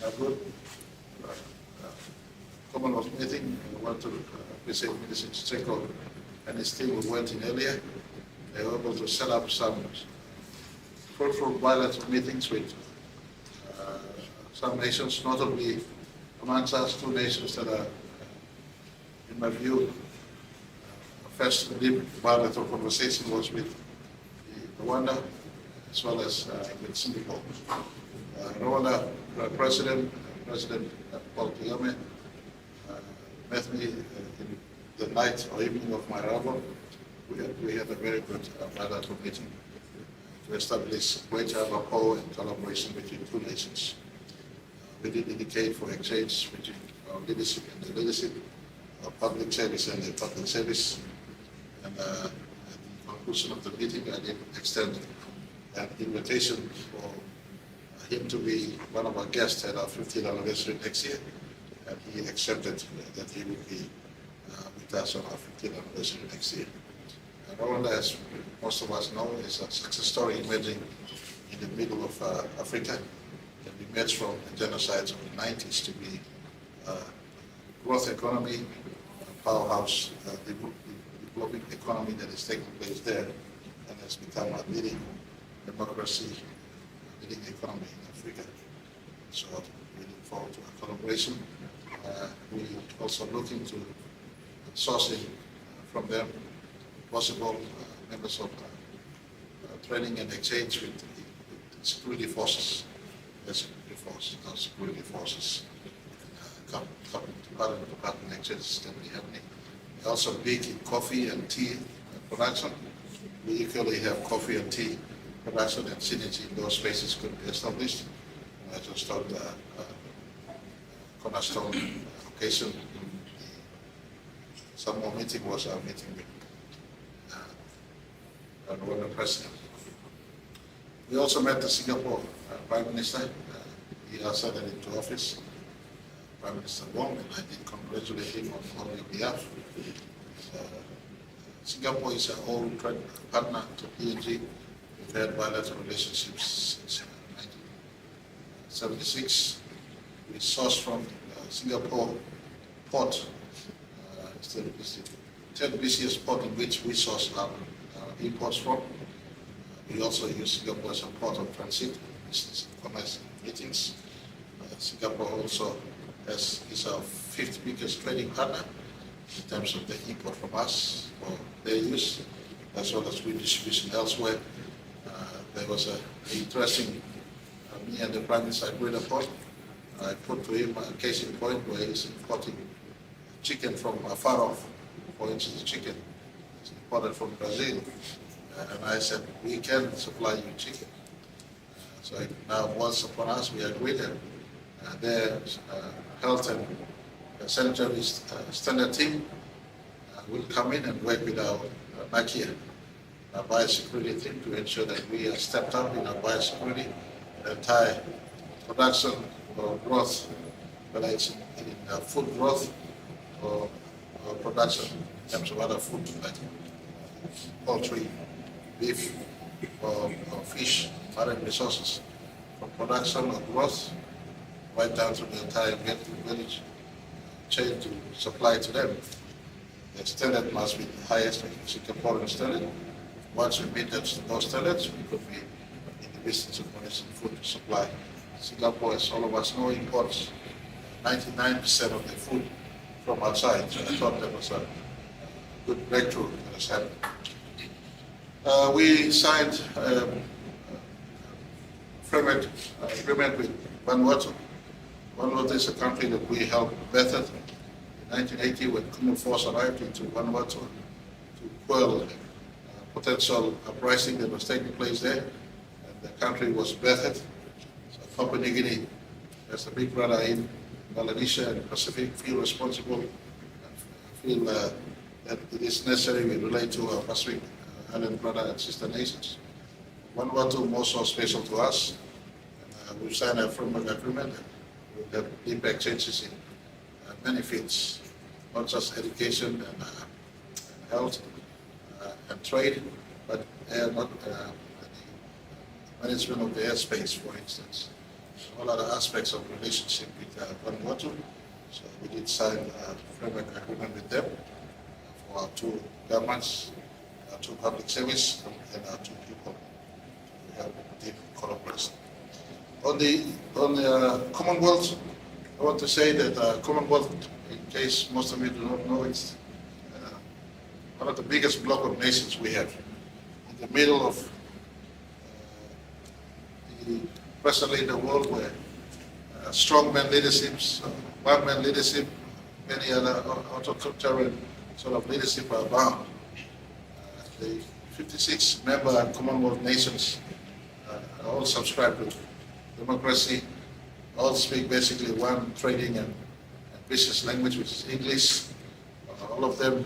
good Commonwealth Meeting. I want to appreciate Minister Chicheko and his team who went in earlier. They were able to set up some fruitful bilateral meetings with some nations, notably amongst us, two nations that are, in my view, first deep bilateral conversation was with Rwanda as well as with Singapore. Rwanda President Paul Kagame met me in the night or evening of my arrival. We had a very good bilateral meeting to establish greater rapport and collaboration between two nations. We did indicate for exchange between our leadership and the leadership, our public service and the public service. And at the conclusion of the meeting, I did extend an invitation for him to be one of our guests at our 50th anniversary next year. And he accepted that he would be with us on our 50th anniversary next year. Rwanda, as most of us know, is a success story emerging in the middle of Africa. It emerged from the genocides of the 90s to be a growth economy, a powerhouse, developing economy that is taking place there and has become a leading democracy, leading economy in Africa. So we look forward to our collaboration. We also looking to sourcing from them possible members of training and exchange with the security forces. Our security forces coming to partner exchanges that we have. We also big in coffee and tea production. We equally have coffee and tea production and synergy in those spaces could be established. And I just thought cornerstone occasion in the Samoa meeting was our meeting with Rwanda President. We also met the Singapore Prime Minister. He ushered into office, Prime Minister Wong, and I did congratulate him on your behalf. Singapore is an old partner to PNG. We've had bilateral relationships since 1976. We source from Singapore port. It's the third busiest port in which we source our imports from. We also use Singapore as a port of transit, business and commerce meetings. Singapore also is our fifth biggest trading partner in terms of the import from us for their use, as well as redistribution elsewhere. There was an interesting, me and the Prime Minister agreed upon. I put to him a case in point where he's importing chicken from far off. For instance, chicken is imported from Brazil. And I said, we can supply you chicken. So now once upon us, we agreed that their health and sanitary standard team will come in and work with our NACIA, our biosecurity team, to ensure that we are stepped up in our biosecurity, the entire production or growth, whether it's in food growth or production in terms of other food like poultry, beef, or fish, marine resources, from production or growth right down to the entire village chain to supply to them. The standard must be the highest Singaporean standard. Once we meet those standards, we could be in the business of producing food supply. Singapore, as all of us know, imports 99% of the food from outside. So I thought that was a good breakthrough that has happened. We signed a framework agreement with Vanuatu. Vanuatu is a country that we helped better in 1980 when Commonwealth Force arrived into Vanuatu to quell potential uprising that was taking place there. And the country was bettered. So Papua New Guinea, as the big brother in Melanesia and Pacific, feel responsible and feel that it is necessary we relate to our Pacific Island brother and sister nations. Vanuatu more so special to us. And, we've signed a framework agreement. We'll have deep exchanges in many fields, not just education and health and trade, but the management of the airspace, for instance. all other aspects of relationship with Vanuatu. So we did sign a framework agreement with them for our two governments, our two public service, and our two people to help deep collaboration. On the Commonwealth, I want to say that Commonwealth, in case most of you do not know, it's one of the biggest block of nations we have. In the middle of presently in the world where strongman leaderships, one-man leadership, many other authoritarian sort of leadership are bound. The 56 member Commonwealth nations all subscribe to democracy, all speak basically one trading and business language, which is English. All of them,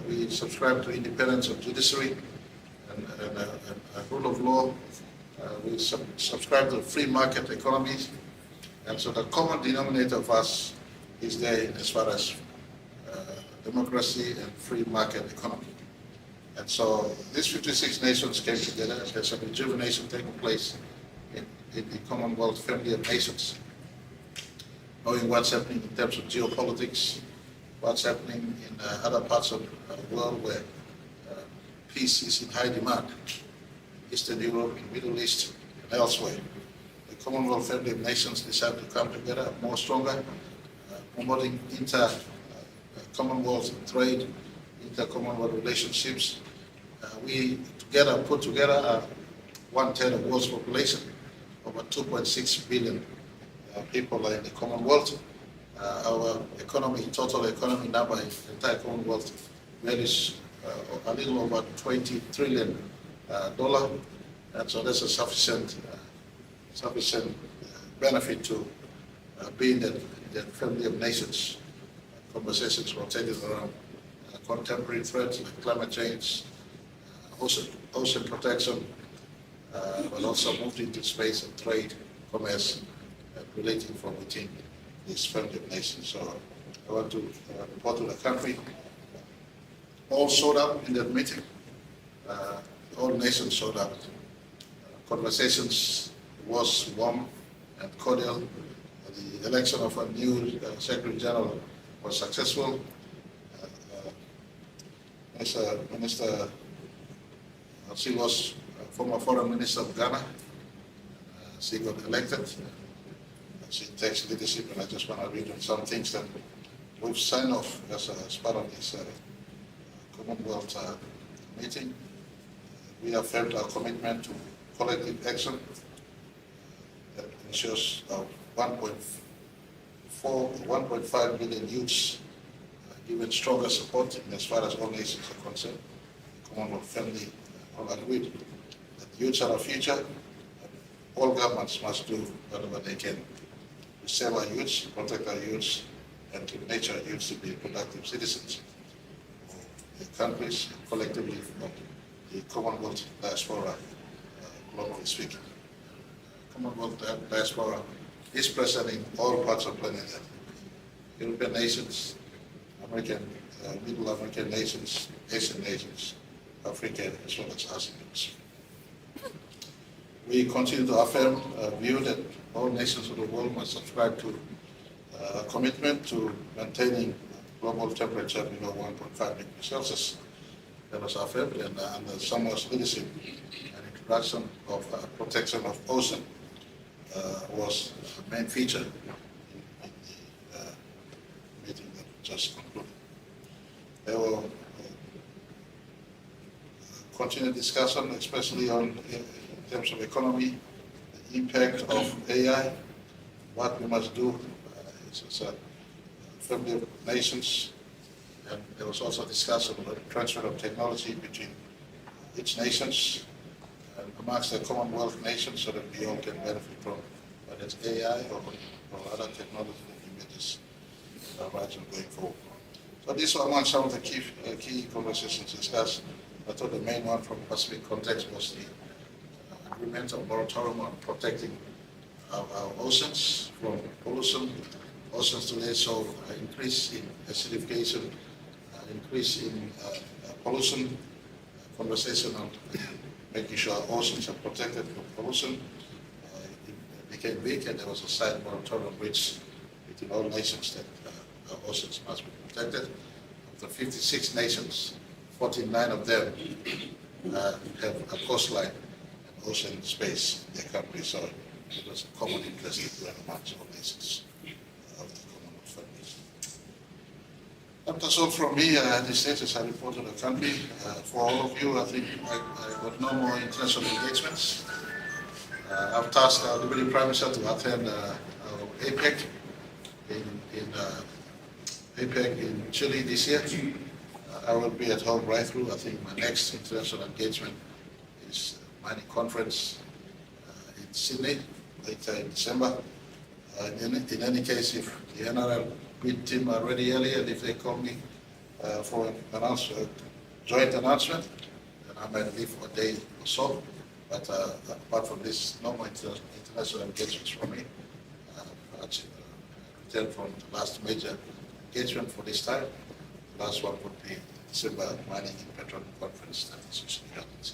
we subscribe to independence of judiciary and rule of law. We subscribe to free market economies. And so the common denominator of us is there as far as democracy and free market economy. And so these 56 nations came together. There's a rejuvenation taking place in the Commonwealth family of nations, knowing what's happening in terms of geopolitics, what's happening in other parts of the world where peace is in high demand, Eastern Europe, Middle East, and elsewhere. The Commonwealth family of nations decided to come together more stronger, promoting inter-Commonwealth trade, inter-Commonwealth relationships. We together put together 1/3 of the world's population, over 2.6 billion people are in the Commonwealth. Our economy, total economy number in the entire Commonwealth values a little over $20 trillion. And so there's a sufficient benefit to being that family of nations. Conversations rotated around contemporary threats like climate change, ocean protection, but also moved into space and trade, commerce, relating from within this family of nations. So I want to report to the country. All showed up in that meeting. All nations showed up. Conversations was warm and cordial. The election of a new Secretary General was successful. Minister, she was former Foreign Minister of Ghana. She got elected. She takes leadership, and I just want to read on some things that we've signed off as part of this Commonwealth meeting. We affirmed our commitment to collective action that ensures our 1.5 million youths given stronger support as far as all nations are concerned. The Commonwealth family all agreed that youths are our future. All governments must do whatever they can to save our youths, protect our youths, and to nurture youths to be productive citizens of the countries, collectively from the Commonwealth diaspora, globally speaking. Commonwealth diaspora is present in all parts of the planet. European nations, Middle American nations, Asian nations, Africa, as well as ASEAN. We continue to affirm a view that all nations of the world must subscribe to a commitment to maintaining global temperature below 1.5 degrees Celsius. That was affirmed, and under Samoa's leadership, an introduction of protection of ocean was a main feature in the meeting that just concluded. There will continued discussion, especially on in terms of economy, the impact of AI, what we must do. It's a family of nations, and there was also discussion about the transfer of technology between each nations and amongst the Commonwealth nations, so that we all can benefit from whether it's AI or other technology that we may just rise on going forward. So these were among some of the key conversations discussed. I thought the main one from Pacific context was the agreement of moratorium on protecting our oceans from pollution. Oceans today show an increase in acidification, increase in pollution, conversation on making sure our oceans are protected from pollution, became weak, and there was a signed moratorium which between all nations that our oceans must be protected. Of the 56 nations, 49 of them have a coastline and ocean space in their country, so it was a common interest to amongst all nations of the Commonwealth Federation. That's all from me. The status I report to the country. For all of you, I think I got no more international engagements. I've tasked our Deputy Prime Minister to attend our APEC in Chile this year. I will be at home right through. I think my next international engagement is a mining conference in Sydney later in December. In any case, if the NRL bid team are ready earlier, and if they call me for an joint announcement, then I might leave for a day or so. But apart from this, no more international engagements for me. I returned from the last major engagement for this time. The last one would be December Mining and Petroleum Conference that is usually held in Sydney.